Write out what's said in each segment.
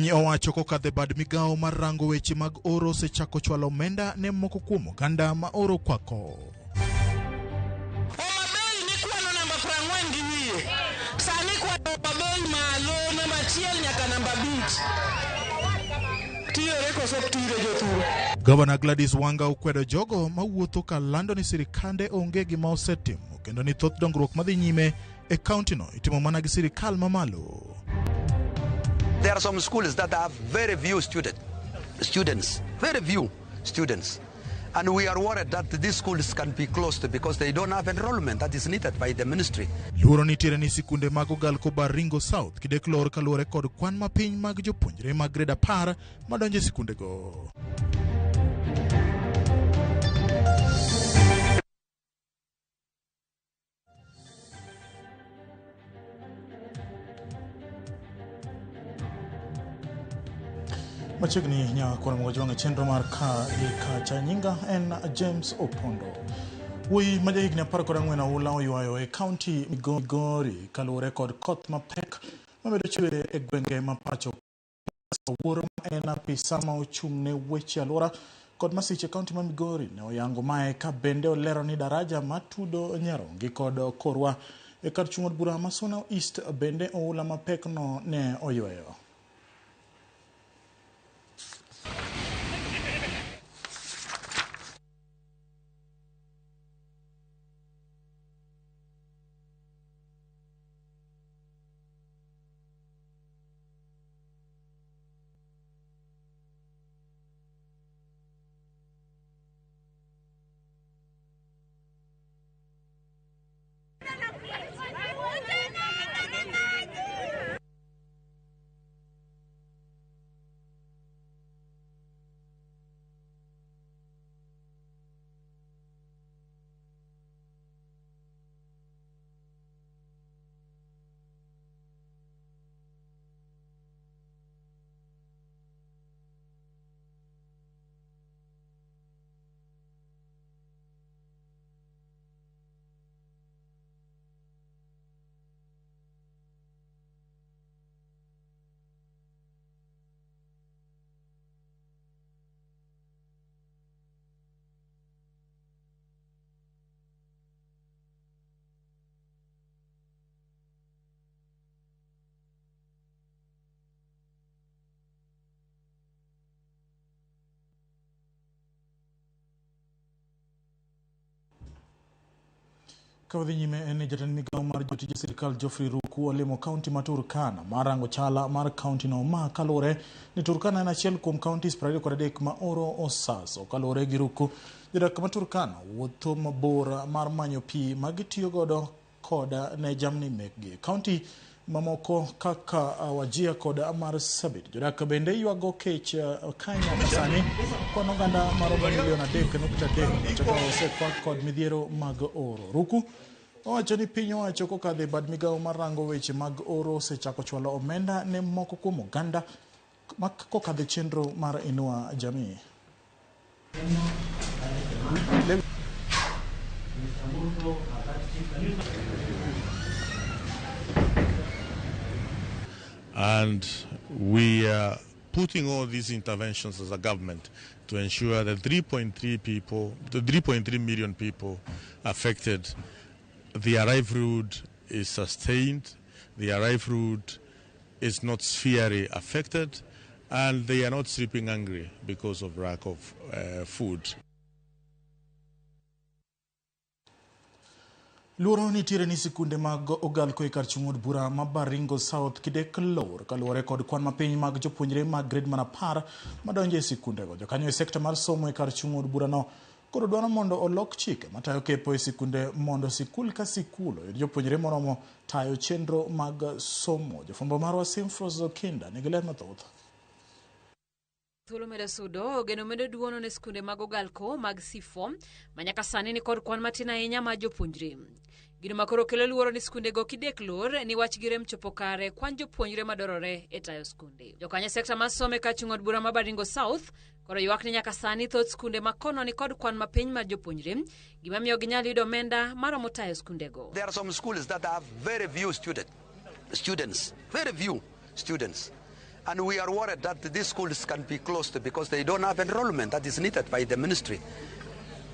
Piny owacho kokadhe bad migao marango weche mag oro sechako chwalo omenda ne moko kuom oganda ma oro kwako. Obabei ni kwano namba 40 gi wiye. Sani kwano obabei malo namba 1 nyaka namba 5. Tiyore koso tire jothuro. Governor Gladys Wanga okwedo jogo mawuotho ka lando ni sirikande onge gima osetimo kendo ni thoth dongruok madhi nyime e kaunti no itimo mana gi sirikal mamalo. There are some schools that have very few students, very few students. And we are worried that these schools can be closed because they don't have enrollment that is needed by the ministry. Luoro nitiere ni sikunde mag Ogalko Baringo South kideklor kaluore kod kwan mapiny mag jopuonjre mag grade 10 madonje sikunde go. Machigni nya kwa mwajonga chenro mar ka cha nyinga en James Opondo. Wuoyi ma jahigni 14 aula oywayo e kaunti Migori kaluore kod koth mapek mabedo chwe e gwenge ma pacho. Wuoro en apisa ma ochung'ne weche alwora kod masiche kaunti ma Migori ne oyango mae ka bende olero ni daraja matudo Nyarongi kod Korwa e kar chung' od bura ma Suna East bende oula mapek no ne oywayo. Kawadhi nyime en jatend migao mar jotije sirikal Geoffrey Ruku olemo kaunti ma Turkana marango chala mar kaunti no ma kalore ni Turkana en achiel kuom kauntis 23 ma oro osaso. Kalore gi Ruku jodak ma Turkana wuotho mabor mar manyo pi magitiyo godo koda ne jamni mekgi. Kaunti mamoko kaka Wajir kod Marsabit jodak bende ywago kech kanya masani kono ganda maromo milion 3.3 chako osekwa kod midhiero mag oro. Ruku owacho ni piny owacho kokadhe bad migao marango weche mag oro sechako chwalo omenda ne moko kuom oganda kokadhe chenro mar inua jamii. And we are putting all these interventions as a government to ensure that 3.3 million people affected, the arrive route is sustained, the arrive route is not severely affected, and they are not sleeping hungry because of lack of food. Luoro nitiere ni sikunde mag Ogalko e kar chung' od bura ma Baringo South kideklor kaluore kod kwan mapiny mag jopuonjre mag grade mana 10 madonjo e sikunde go. Jokanyo e sekta mar somo e kar chung' od bura no koro dwaro mondo olok chike matayo kepo e sikunde mondo sikul ka sikul oyud jopuonjre moromo tayo chenro mag somo. Jofwambo marwa Simfros Kinda nigi ler mathoth. Thuolo medo sudo, geno medo duono ne skunde mag Ogalko mag Sifo, manyaka sani ni kod kwan matin ahinya ma jopuonjre. Gino makoro kelo luoro ni skunde go kideklor ni wach girem chopo kare kwan jopuonjre madorore e tayo skunde. Jokanye sekta mar somo ka chung' od bura ma Baringo South koro ywak ni nyaka sani thoth skunde makono ni kod kwan mapiny mar jopuonjre, gima miyo ginyalo yudo omenda maromo tayo skunde go. There are some schools that have very few students, very few students. And we are worried that these schools can be closed because they don't have enrollment that is needed by the ministry.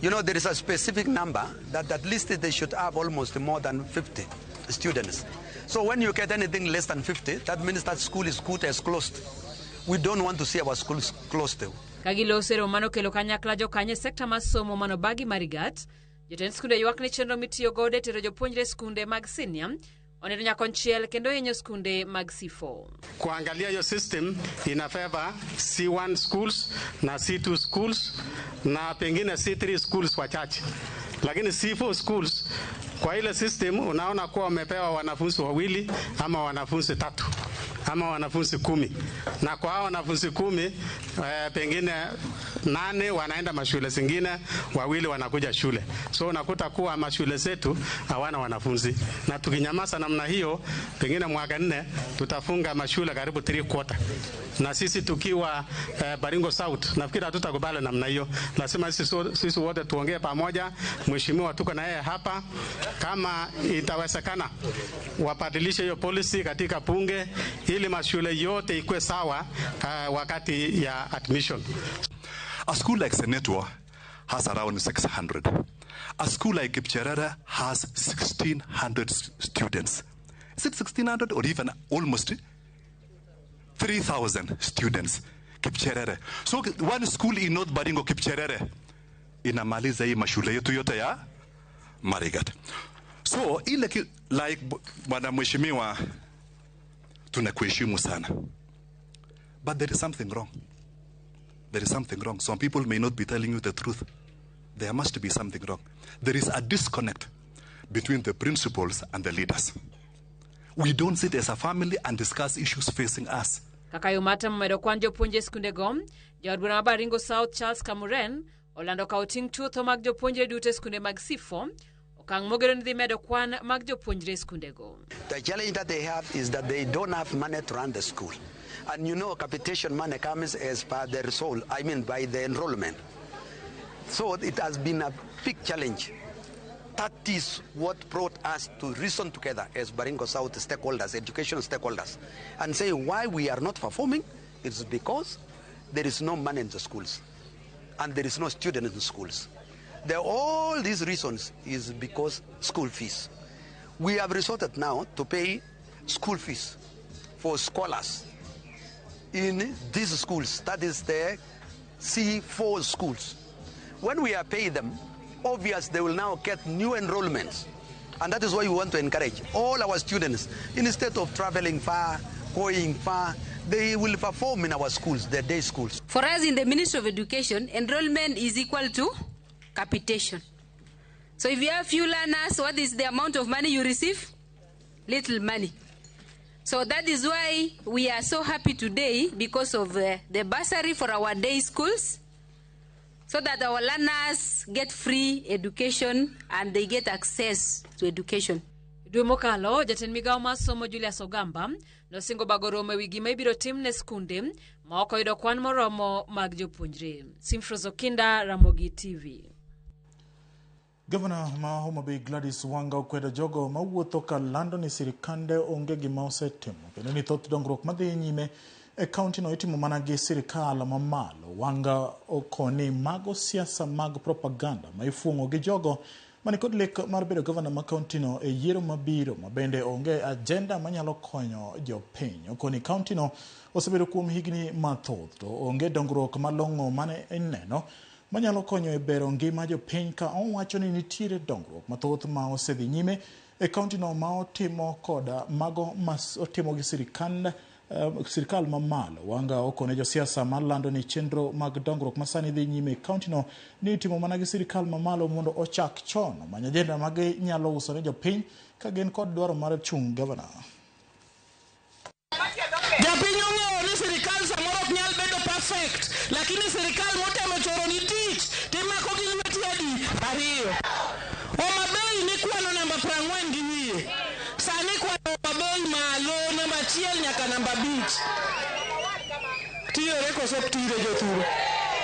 You know, there is a specific number that at least they should have almost more than 50 students. So when you get anything less than 50, that means that school is good as closed. We don't want to see our schools closed. Kagilosero mano kelo kanyakla jokanye sekta masomo mano bagi marigat. Jotend skunde ywak ni chenro mitiyo gode tero jopuonjre skunde mag senior onero nyakonchiel kendo yenyo skunde mag C4. Kuangalia yo system ina favor C1 schools na C2 schools na pengine C3 schools wachache. Lakini C4 schools kwa ile system unaona kuwa wamepewa wanafunzi wawili ama wanafunzi 3 ama wanafunzi 10. Na kwa hao wanafunzi 10 pengine 8 wanaenda mashule zingine, 2 wanakuja shule. So unakuta kuwa mashule zetu hawana wanafunzi. Na tukinyamaza namna hiyo, pengine mwaka 4 tutafunga mashule karibu 3/4. Na sisi tukiwa Baringo South, nafikiri hatutakubali namna hiyo. Lazima sisi wote tuongee pamoja. Mheshimiwa tuko na yeye hapa, kama itawezekana wabadilishe hiyo policy katika bunge ili mashule yote ikuwe sawa wakati ya admission. A school like Senetwa has around 600. A school like Kipcherere has 1,600 students. Is it 1,600 or even almost 3,000 students? Kipcherere. So one school in North Baringo, Kipcherere, inamaliza hii mashule yetu yote ya Marigat. So ile like bwana mheshimiwa, tunakuheshimu sana. But there is something wrong. There is something wrong. Some people may not be telling you the truth. There must be something wrong. There is a disconnect between the principals and the leaders. We don't sit as a family and discuss issues facing us. Kakayumata mmedo kwanjo punje skunde gom, jawarbuna Baringo South Charles Kamuren, Orlando Kauting Tutho mag jopunje dute skunde mag C4, okang mogero ni medo kwan mag jopunjre skunde go. The challenge that they have is that they don't have money to run the school. And you know, capitation money comes as per the result, I mean by the enrollment. So it has been a big challenge. That is what brought us to reason together as Baringo South stakeholders, education stakeholders, and say why we are not performing. It's because there is no money in the schools and there is no student in the schools. All these reasons is because school fees. We have resorted now to pay school fees for scholars in these schools, that is the C4 schools. When we are paying them, obviously they will now get new enrollments. And that is why we want to encourage all our students, instead of traveling far, going far, they will perform in our schools, the day schools. For us in the Ministry of Education, enrollment is equal to capitation. So if you have few learners, what is the amount of money you receive? Little money. So that is why we are so happy today because of the bursary for our day schools, so that our learners get free education and they get access to education. Duemokalo, jatend migao masomo Julius Ogamba, nosingo bagorome wigi maibiro tim ne skunde, maoko yudo kwan moromo mag jopunjre. Simfrozo Kinda, Ramogi TV. Governor ma Homa Bay Gladys Wanga okwedo jogo mawuotho ka lando ni sirikande onge gima osetimo kendo ni thoth dongruok madhi nyime e kaunti no itimo mana gi sirikal mamalo. Wanga okoni mago siasa mag propaganda ma ifuongo gi jogo mani kod lek mar bedo governor ma kaunti no e yiero mabiro mabende onge agenda manyalo konyo jopiny. Okoni kaunti no osebedo kuom higni mathoth to onge dongruok malong'o mane ineno manyalo konyo e bero ngima jopiny, ka owacho ni nitiere dongruok mathoth ma osedhi nyime e kaunti no ma otimo koda mago mas otimo gi sirikal mamalo. Wanga okone josiasa malando ni chenro mag dongruok masani dhi nyime e kaunti no ni itimo mana gi sirikal mamalo mondo ochak chon manya agenda mag nyalo uso ne jopiny ka gin kod dwaro mar chung governor. Japiny ong'eyo ni sirikal samoro ok nyal bedo perfect, lakini sirikal motemo choro ni tich timako gi lweti adi ariyo. Homa Bay ni kwano namba 40 gi wiye. Sani kwano Homa Bay malo namba 1 nyaka namba 5. Tiyore koso tire jothuro.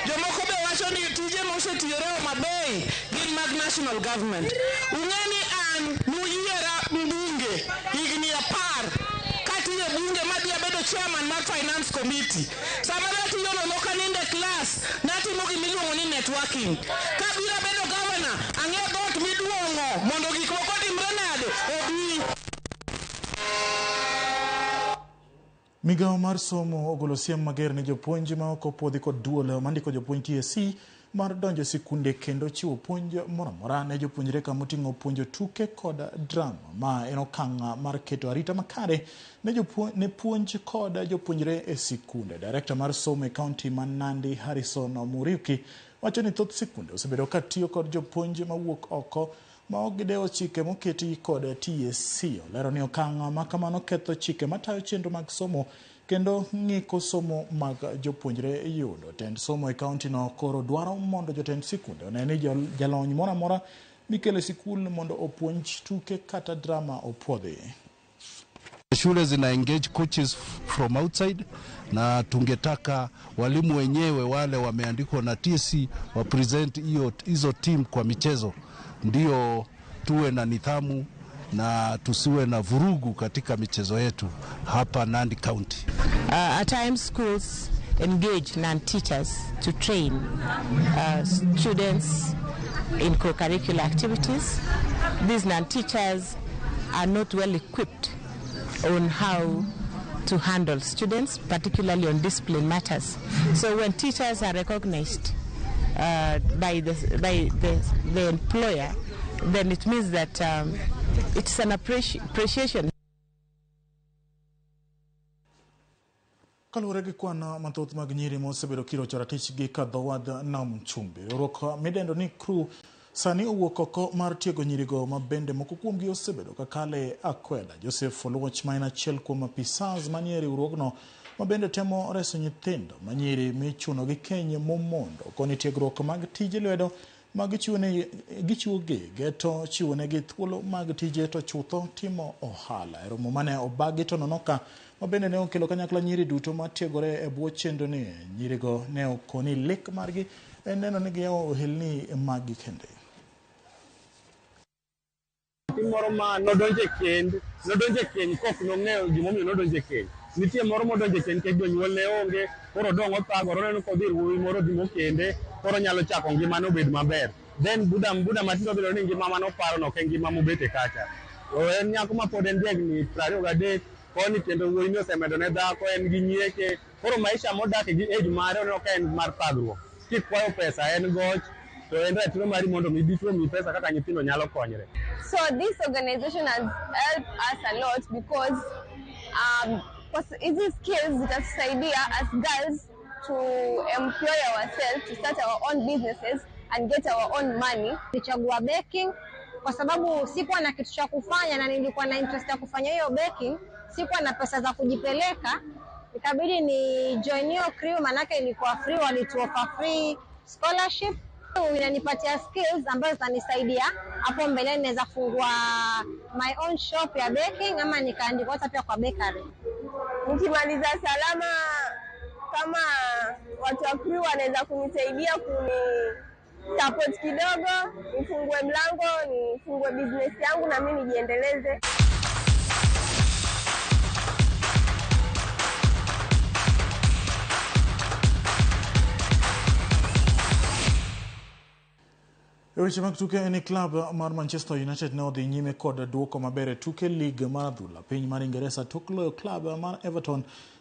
Jomoko be wacho ni tije mosetiyore Homa Bay gin mag national government. Ung'eni an nuyiera mbunge higni 10. e bunge madhi abedo chairman mar finance committee. Sama nati yono nokaninde class, nati mogi miluongo ni networking. Kabira bedo governor, ang'e dot miduongo mondo gik moko timre nade obi. Migao mar somo ogolo siem mager ne jopuonj ma ok opwodhi kod duol mandiko jopuonj TSC mar donjo sikunde kendo chiwo puonj moramora ne jopuonjre kama oting'o puonjo tuke kod drama ma en okang' mar keto arita makare ne puonj kod jopuonjre e sikunde. Director mar somo e kaunti ma Nandi Harrison Muriuki wacho ni thoth sikunde osebedo ka tiyo kod jopuonj mawuok oko ma ok gidewo chike moketi kod TSC. Olero ni okang' ma kamano ketho chike matayo chenro mag somo kendo ng'iko somo mag jopuonjre yudo. Tend somo e kaunti no koro dwaro mondo jotend sikunde one ni jalony moro amora mikele sikul mondo opuonj tuke kata drama opwodhi. Shule zina engage coaches from outside na tungetaka walimu wenyewe wale wameandikwa na TSC wa present hizo team kwa michezo, ndio tuwe na nidhamu na tusiwe na vurugu katika michezo yetu hapa Nandi County. At times schools engage non-teachers to train students in co-curricular activities. These non-teachers are not well equipped on how to handle students, particularly on discipline matters. So when teachers are recognized by the employer, then it means that it's an appreciation. Kalure gi kwan mathoth mag nyiri mosebedo kiro choratich gi kadhowadh nam chumbi. Riwruok midendo ni crew sani owuok oko mar tiego nyirigo ma bende moko kuomgi osebedo kakale akweda. Joseph Oluoch ma en achiel kuom apisas manie riwruogno ma bende temo reso nyithindo ma nyiri michuno gi keny momondo koni tiegruok mag tije lwedo ma gichiwo gige to chiwo negi thuolo mag tije to chutho timo ohala. E romo mane obagi to nonoka ma bende ne okelo kanyakla nyiri duto ma tiegore e bwo chenro ni, nyirigo ne okoni lek margi en neno ni giyawo ohelni magi kende. Moro ma nodonje keny kok nong'eyo gimomiyo nodonje keny. Nitie moro modonje keny ke jonyuol ne onge, koro dong othagore, neno kodhi wuowi moro dhi mokende, koro nyalo chako ngimane obed maber. Then buda matindo bilo ni ngima mano paro no ke ngima mobete kacha. En nyako ma pod en diegni 23 koni kendo wuowi ni osemedo ne dhako, en gi nyieke, koro maisha modak gi age mare oneno ka en mar thagruok. Kikwayo pesa en goch, to en ratiro mari mondo midichuo mi pesa kaka nyithindo nyalo konyre. So this organization has helped us a lot because hizi skills zitatusaidia as girls to employ ourselves, to start our own businesses and get our own money. Nilichagua baking kwa sababu sikuwa na kitu cha kufanya na nilikuwa na interest ya kufanya hiyo baking, sikuwa na pesa za kujipeleka, ikabidi ni join hiyo crew, manake ilikuwa free, walituoffer free scholarship. Inanipatia skills ambazo zitanisaidia hapo mbele, naweza fungua my own shop ya baking ama nikaandika hata pia kwa bakery. Nikimaliza salama, kama watu wa crew wanaweza kunisaidia support kidogo, nifungue mlango, nifungue business yangu na mimi nijiendeleze. Weche mag tuke ni club mar Manchester United ne odhi nyime kod duoko maber e tuke lig mar adhula piny mar Ingresa tok loyo club mar Everton